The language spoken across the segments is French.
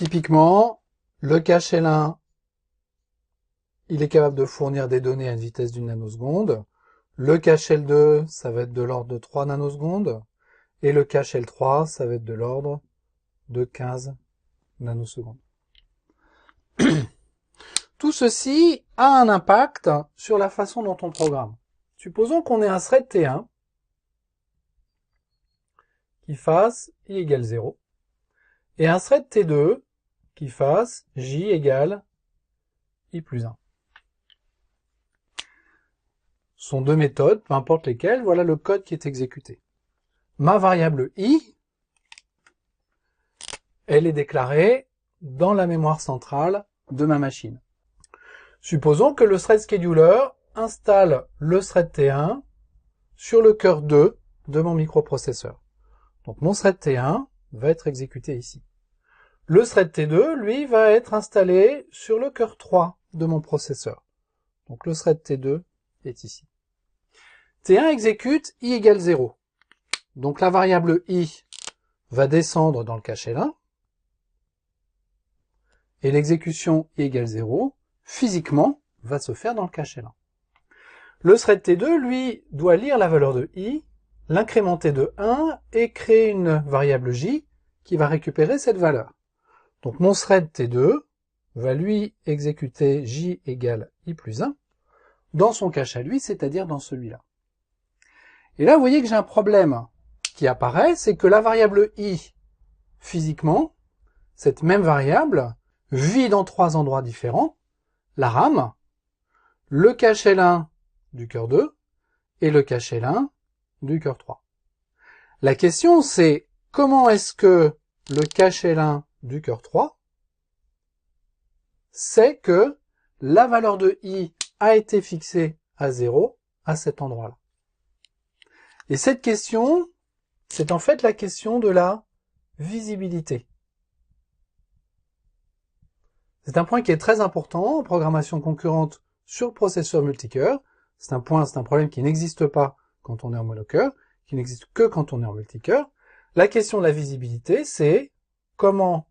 Typiquement, le cache L1, il est capable de fournir des données à une vitesse d'une nanoseconde. Le cache L2, ça va être de l'ordre de 3 nanosecondes. Et le cache L3, ça va être de l'ordre de 15 nanosecondes. Tout ceci a un impact sur la façon dont on programme. Supposons qu'on ait un thread T1 qui fasse I égale 0 et un thread T2 qui fasse J égale I plus 1. Ce sont deux méthodes, peu importe lesquelles, voilà le code qui est exécuté. Ma variable I, elle est déclarée dans la mémoire centrale de ma machine. Supposons que le thread scheduler installe le thread T1 sur le cœur 2 de mon microprocesseur. Donc mon thread T1 va être exécuté ici. Le thread T2, lui, va être installé sur le cœur 3 de mon processeur. Donc le thread T2 est ici. T1 exécute I égale 0. Donc la variable I va descendre dans le cache L1. Et l'exécution I égale 0, physiquement, va se faire dans le cache L1. Le thread T2, lui, doit lire la valeur de I, l'incrémenter de 1 et créer une variable J qui va récupérer cette valeur. Donc mon thread T2 va lui exécuter J égale I plus 1 dans son cache à lui, c'est-à-dire dans celui-là. Et là, vous voyez que j'ai un problème qui apparaît, c'est que la variable I, physiquement, cette même variable, vit dans 3 endroits différents, la RAM, le cache L1 du cœur 2 et le cache L1 du cœur 3. La question, c'est comment est-ce que le cache L1 du cœur 3 sait que la valeur de I a été fixée à 0 à cet endroit-là. Et cette question, c'est en fait la question de la visibilité. C'est un point qui est très important en programmation concurrente sur processeur multicœur. C'est un problème qui n'existe pas quand on est en monocœur, qui n'existe que quand on est en multicœur. La question de la visibilité, c'est comment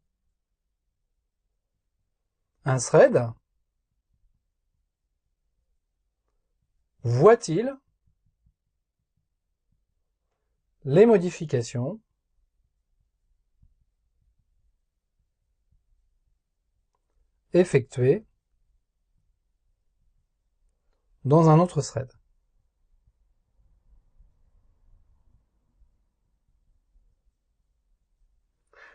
un thread voit-il les modifications effectuées dans un autre thread.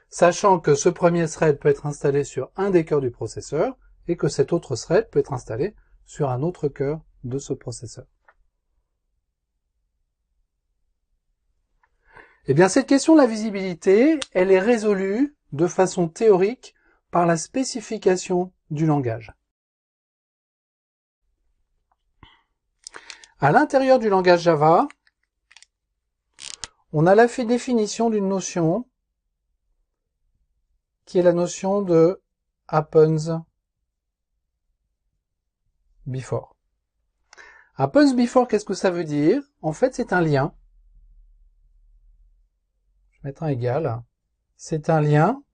Sachant que ce premier thread peut être installé sur un des cœurs du processeur et que cet autre thread peut être installé sur un autre cœur de ce processeur. Eh bien, cette question de la visibilité, elle est résolue de façon théorique par la spécification du langage. À l'intérieur du langage Java, on a la définition d'une notion qui est la notion de happens before. Happens before, qu'est-ce que ça veut dire? En fait, c'est un lien. Je vais mettre un égal. C'est un lien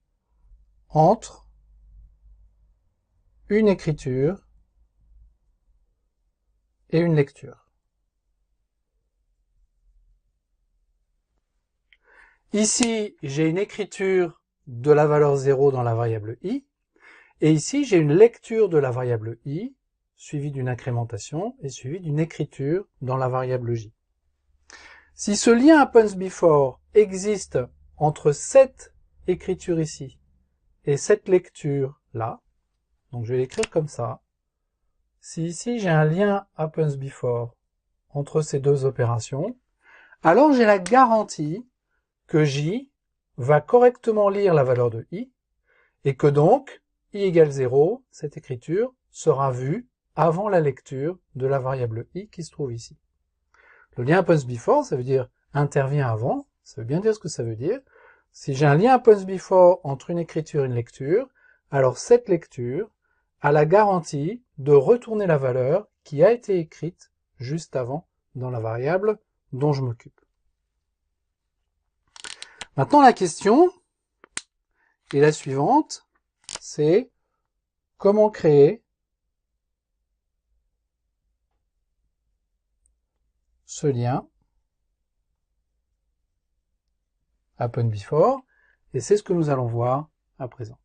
entre une écriture et une lecture. Ici, j'ai une écriture de la valeur 0 dans la variable i, et ici, j'ai une lecture de la variable i, suivie d'une incrémentation, et suivie d'une écriture dans la variable j. Si ce lien happens before existe entre cette écriture ici et cette lecture là, donc je vais l'écrire comme ça, si ici j'ai un lien happens before entre ces deux opérations, alors j'ai la garantie que j va correctement lire la valeur de i, et que donc i égale 0, cette écriture sera vue avant la lecture de la variable i qui se trouve ici. Le lien happens before, ça veut dire intervient avant, ça veut bien dire ce que ça veut dire. Si j'ai un lien happens before entre une écriture et une lecture, alors cette lecture a la garantie de retourner la valeur qui a été écrite juste avant dans la variable dont je m'occupe. Maintenant, la question est la suivante. c'est comment créer ce lien happen before, et c'est ce que nous allons voir à présent.